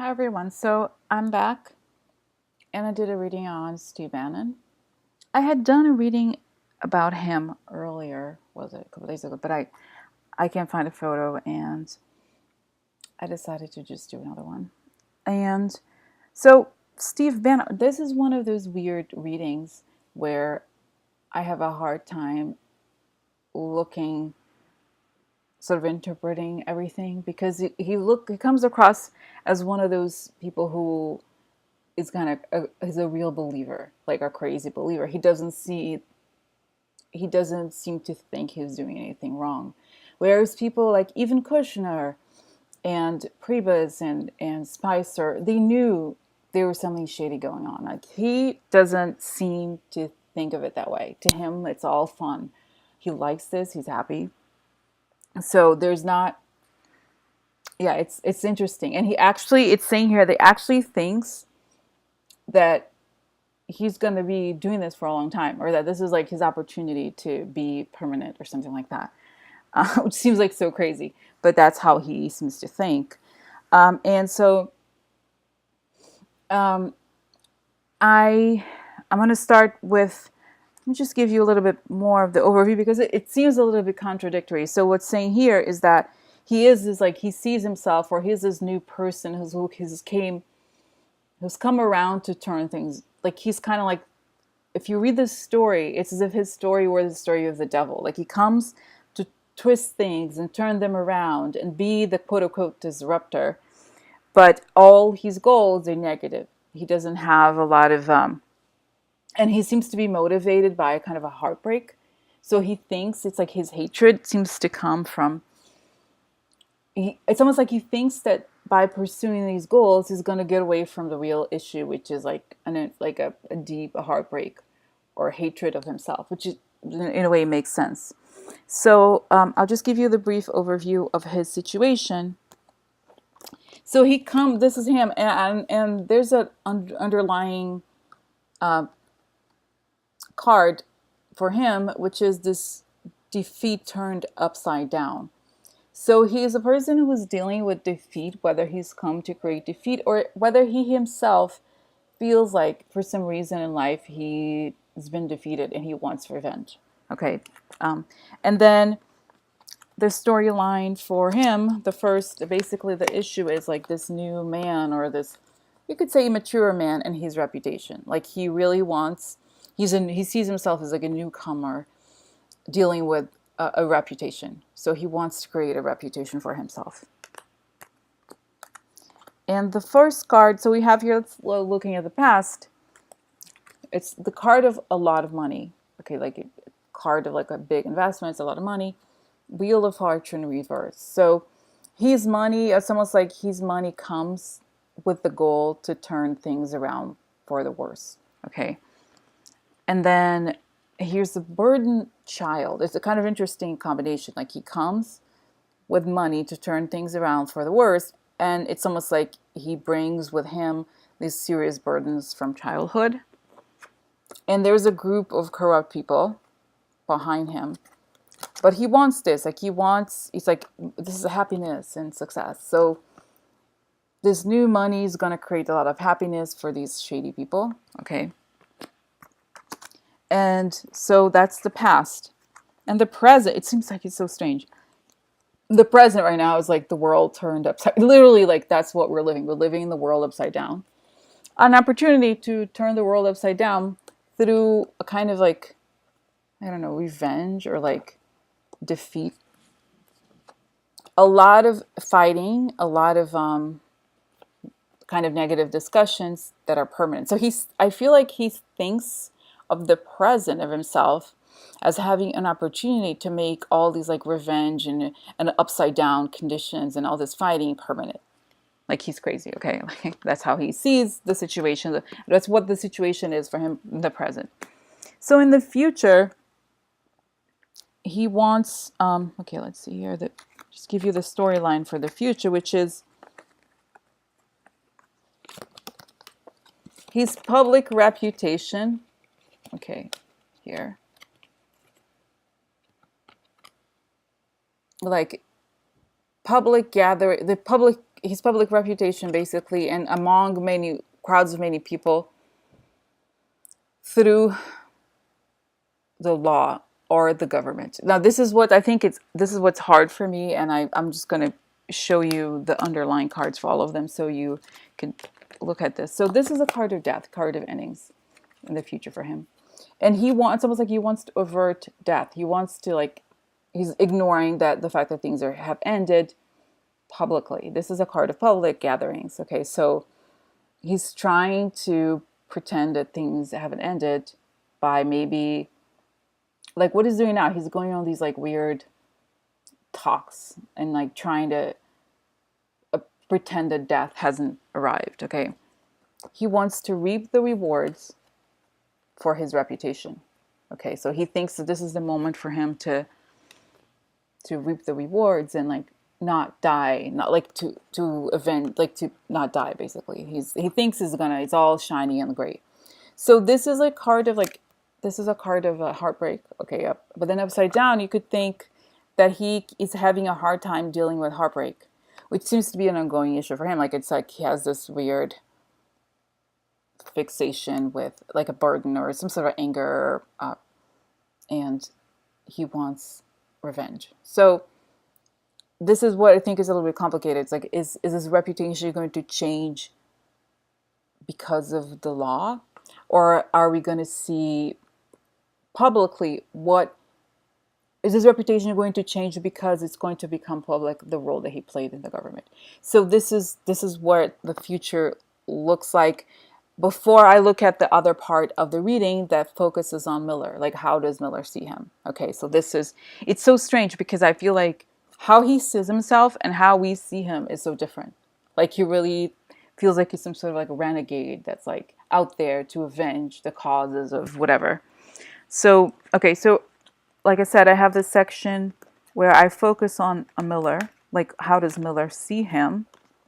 Hi everyone. So I'm back and I did a reading on Steve Bannon. I had done a reading about him earlier, was it a couple days ago, but I can't find a photo and I decided to just do another one. And so Steve Bannon, this is one of those weird readings where I have a hard time looking, sort of interpreting everything because he comes across as one of those people who is kind of is a real believer, like a crazy believer. He doesn't seem to think he's doing anything wrong. Whereas people like even Kushner and Priebus and Spicer, they knew there was something shady going on. Like he doesn't seem to think of it that way. To him, it's all fun. He likes this. He's happy. So there's not. Yeah, it's interesting. And it's saying here that he actually thinks that he's going to be doing this for a long time, or that this is like his opportunity to be permanent or something like that, which seems like so crazy, but that's how he seems to think. And so um, I'm going to start with, let me just give you a little bit more of the overview because it seems a little bit contradictory. So what's saying here is that is like he sees himself, or he's this new person who's come around to turn things, like he's kind of like, if you read this story, it's as if his story were the story of the devil. Like he comes to twist things and turn them around and be the quote unquote disruptor. But all his goals are negative. He doesn't have a lot of, and he seems to be motivated by a kind of a heartbreak. So he thinks it's like his hatred seems to come from, it's almost like he thinks that by pursuing these goals, he's going to get away from the real issue, which is like a deep heartbreak or hatred of himself, which is, in a way makes sense. So I'll just give you the brief overview of his situation. So this is him, and there's an underlying card for him, which is this defeat turned upside down. So he is a person who is dealing with defeat, whether he's come to create defeat or whether he himself feels like for some reason in life he has been defeated and he wants revenge. Okay. And then the storyline for him, basically the issue is like this new man, or this, you could say mature man, and his reputation. Like he really wants, he sees himself as like a newcomer dealing with a reputation. So he wants to create a reputation for himself. And the first card, so we have here, looking at the past, it's the card of a lot of money. Okay, like a card of like a big investment, it's a lot of money. Wheel of Fortune reverse. So his money, it's almost like his money comes with the goal to turn things around for the worse. Okay. And then here's the burden child. It's a kind of interesting combination. Like he comes with money to turn things around for the worse, and it's almost like he brings with him these serious burdens from childhood. And there's a group of corrupt people behind him. But he wants this. He's like, this is happiness and success. So this new money is going to create a lot of happiness for these shady people. Okay. And so that's the past. And the present, it seems like it's so strange. The present right now is like the world turned upside, literally, like that's what we're living. We're living in the world upside down. An opportunity to turn the world upside down through a kind of like, I don't know, revenge or like defeat. A lot of fighting, a lot of kind of negative discussions that are permanent. So I feel like he thinks of the present of himself as having an opportunity to make all these like revenge and upside down conditions and all this fighting permanent. Like he's crazy, okay? Like, that's how he sees the situation. That's what the situation is for him in the present. So in the future, he wants, okay, let's see here, just give you the storyline for the future, which is his public reputation. Okay, here. Like public gathering, the public his public reputation basically, and among many crowds of many people, through the law or the government. Now, this is what I think this is what's hard for me, and I'm just going to show you the underlying cards for all of them so you can look at this. So this is a card of death, card of endings in the future for him. And it's almost like he wants to avert death. He wants to, like, he's ignoring the fact that things have ended publicly. This is a card of public gatherings. Okay, so he's trying to pretend that things haven't ended by maybe, like, what he's doing now, he's going on these like weird talks and like trying to pretend that death hasn't arrived. Okay, he wants to reap the rewards for his reputation. Okay, so he thinks that this is the moment for him to reap the rewards and like not die, not like to event, like to not die basically. He thinks it's all shiny and great. So this is a card of like, this is a card of a heartbreak. Okay, up, but then upside down you could think that he is having a hard time dealing with heartbreak, which seems to be an ongoing issue for him. Like, it's like he has this weird fixation with like a burden or some sort of anger, and he wants revenge. So this is what I think is a little bit complicated. It's like, is his reputation going to change because of the law, or are we going to see publicly what is his reputation going to change because it's going to become public the role that he played in the government? So this is what the future looks like. Before I look at the other part of the reading that focuses on Miller, like how does Miller see him? Okay, so it's so strange because I feel like how he sees himself and how we see him is so different. Like, he really feels like he's some sort of like a renegade that's like out there to avenge the causes of whatever. So, okay, so like I said, I have this section where I focus on a Miller, like how does Miller see him?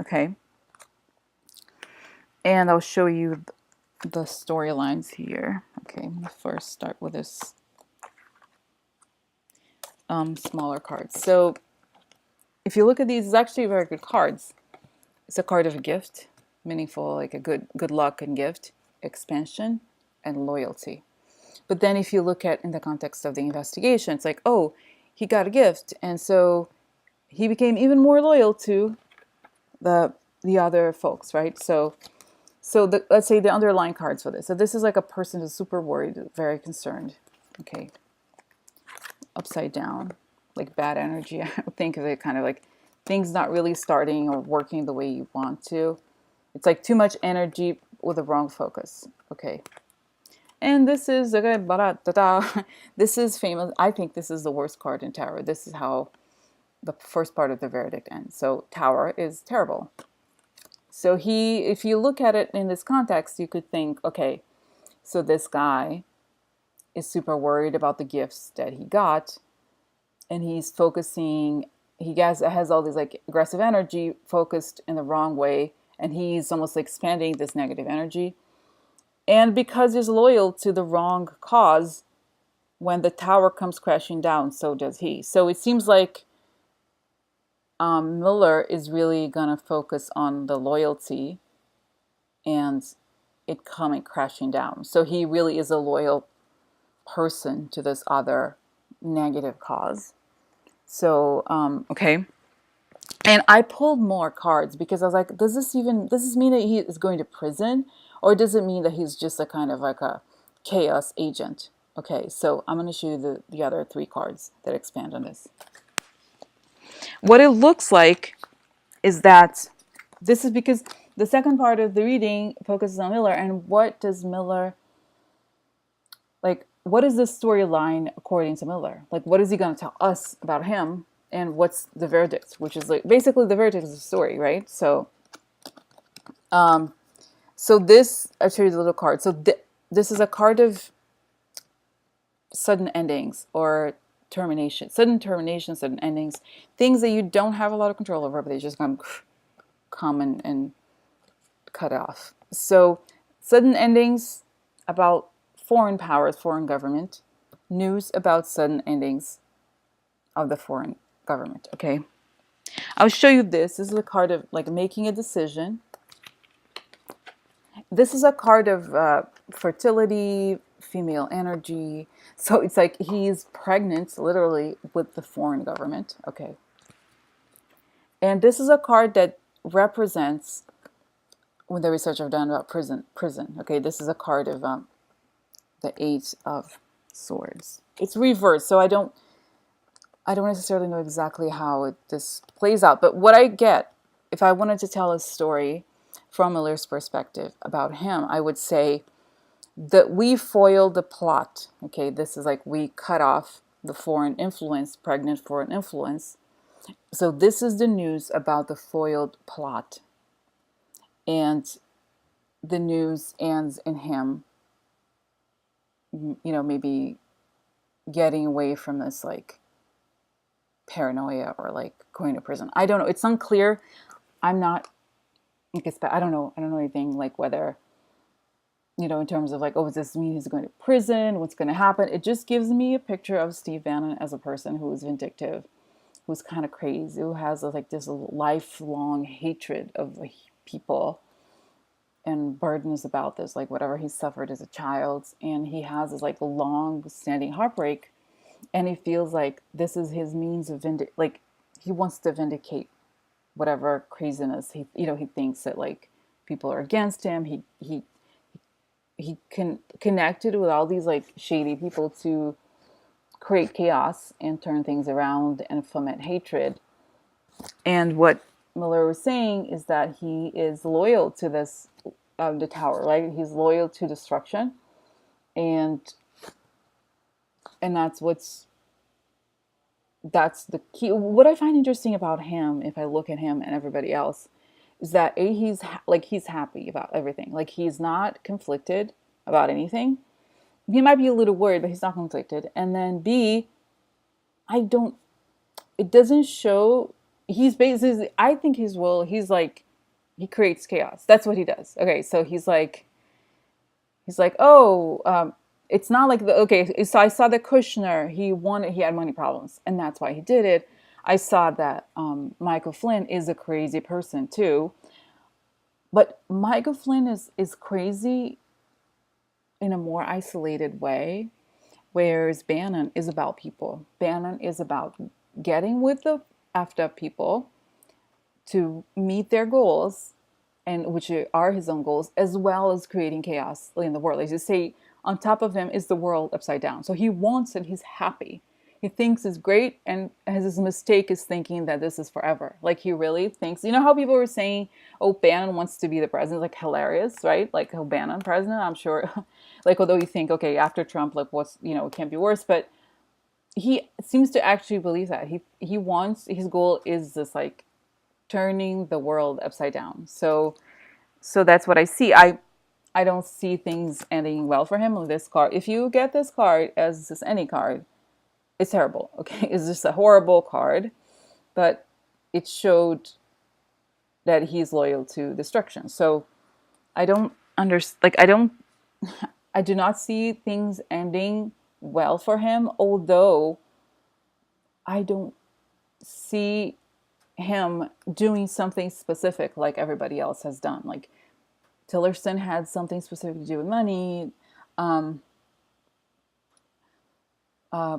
Okay. And I'll show you the storylines here. Okay, I'm gonna first start with this smaller card. So if you look at these, it's actually very good cards. It's a card of a gift, meaningful, like a good luck and gift, expansion, and loyalty. But then if you look at in the context of the investigation, it's like, oh, he got a gift, and so he became even more loyal to the other folks, right? So let's say the underlying cards for this. So this is like a person who's super worried, very concerned. Okay. Upside down, like bad energy. I think of it kind of like things not really starting or working the way you want to. It's like too much energy with the wrong focus. Okay. And this is, okay, this is famous. I think this is the worst card in Tarot. This is how the first part of the verdict ends. So Tower is terrible. So if you look at it in this context, you could think, okay, so this guy is super worried about the gifts that he got, and he's focusing, he has all this like aggressive energy focused in the wrong way, and he's almost like expanding this negative energy. And because he's loyal to the wrong cause, when the tower comes crashing down, so does he. So it seems like Miller is really going to focus on the loyalty and it coming crashing down. So he really is a loyal person to this other negative cause. So, okay. And I pulled more cards because I was like, does this mean that he is going to prison? Or does it mean that he's just a kind of like a chaos agent? Okay, so I'm going to show you the other three cards that expand on this. What it looks like is that this is because the second part of the reading focuses on Miller, and what does Miller, like, what is the storyline according to Miller? Like, what is he going to tell us about him, and what's the verdict, which is like, basically the verdict is the story, right? So, so this, I'll show you the little card. So this is a card of sudden endings or termination, sudden endings, things that you don't have a lot of control over, but they just come and cut off. So sudden endings about foreign powers, foreign government, news about sudden endings of the foreign government. Okay. I'll show you this. This is a card of like making a decision. This is a card of fertility, female energy. So it's like he's pregnant, literally, with the foreign government. Okay. And this is a card that represents, when the research I've done about prison. Okay, this is a card of the Eight of Swords. It's reversed, so I don't necessarily know exactly how this plays out. But what I get, if I wanted to tell a story from Miller's perspective about him, I would say that we foiled the plot. Okay, this is like we cut off the foreign influence, pregnant foreign influence. So this is the news about the foiled plot. And the news ends in him, maybe getting away from this like paranoia or like going to prison. I don't know. It's unclear. I'm not, I don't know. I don't know anything like whether, in terms of like, oh, does this mean he's going to prison? What's going to happen? It just gives me a picture of Steve Bannon as a person who is vindictive, who's kind of crazy, who has like this lifelong hatred of people and burdens about this, like whatever he suffered as a child. And he has this like long standing heartbreak. And he feels like this is his means of like he wants to vindicate whatever craziness he thinks that like people are against him. He connected with all these like shady people to create chaos and turn things around and foment hatred. And what Miller was saying is that he is loyal to this, the tower, right? He's loyal to destruction, and that's the key. What I find interesting about him, if I look at him and everybody else, is that he's happy about everything. Like he's not conflicted about anything. He might be a little worried, but he's not conflicted. And then B, it doesn't show, he's basically, I think he's like, he creates chaos. That's what he does. Okay, so he's like, oh, it's not like so I saw that Kushner, he had money problems, and that's why he did it. I saw that Michael Flynn is a crazy person too. But Michael Flynn is crazy in a more isolated way, whereas Bannon is about people. Bannon is about getting with the effed up people to meet their goals, and which are his own goals, as well as creating chaos in the world. As you say, on top of him is the world upside down. So he wants it. He's happy. He thinks it's great, and his mistake is thinking that this is forever. Like he really thinks, how people were saying, oh, Bannon wants to be the president, like hilarious, right? Like, oh, Bannon president, I'm sure. Like, although you think, okay, after Trump, like what's, it can't be worse. But he seems to actually believe that. He wants, his goal is this like turning the world upside down. So that's what I see. I don't see things ending well for him with this card. If you get this card as just any card, it's terrible. Okay, it's just a horrible card, but it showed that he's loyal to destruction. So I don't understand. Like I do not see things ending well for him. Although I don't see him doing something specific like everybody else has done. Like Tillerson had something specific to do with money.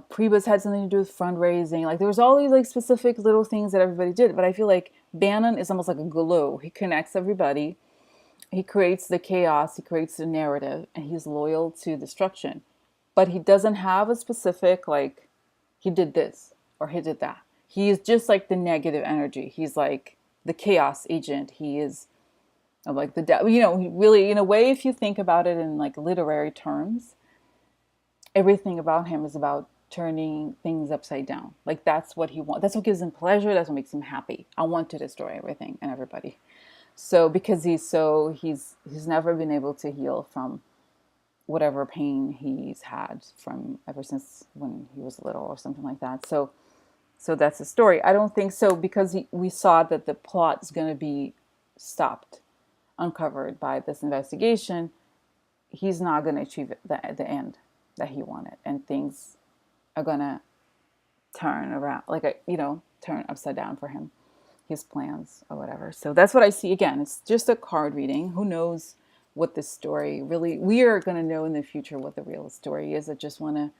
Priebus had something to do with fundraising. Like there was all these like specific little things that everybody did. But I feel like Bannon is almost like a glue. He connects everybody. He creates the chaos. He creates the narrative, and he's loyal to destruction. But he doesn't have a specific like he did this or he did that. He is just like the negative energy. He's like the chaos agent. He is like the devil. Really, in a way, if you think about it in like literary terms, everything about him is about turning things upside down. Like that's what he wants. That's what gives him pleasure. That's what makes him happy. I want to destroy everything and everybody. So because he's never been able to heal from whatever pain he's had from ever since when he was little or something like that. So that's the story. I don't think so because we saw that the plot is going to be stopped, uncovered by this investigation. He's not going to achieve the end that he wanted, and things are going to turn around, turn upside down for him. his plans or whatever. So that's what I see. Again, it's just a card reading. Who knows what this story really, we are going to know in the future what the real story is. I just want to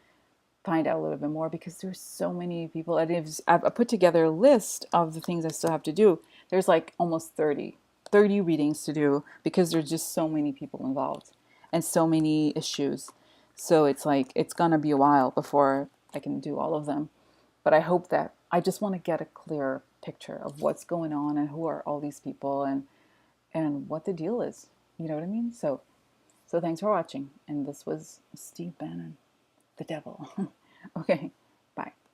find out a little bit more because there's so many people. I've put together a list of the things I still have to do. There's like almost 30 readings to do because there's just so many people involved and so many issues. So it's like, it's going to be a while before I can do all of them. But I hope that I just want to get a clear picture of what's going on and who are all these people and what the deal is. You know what I mean? So thanks for watching. And this was Steve Bannon, the devil. Okay.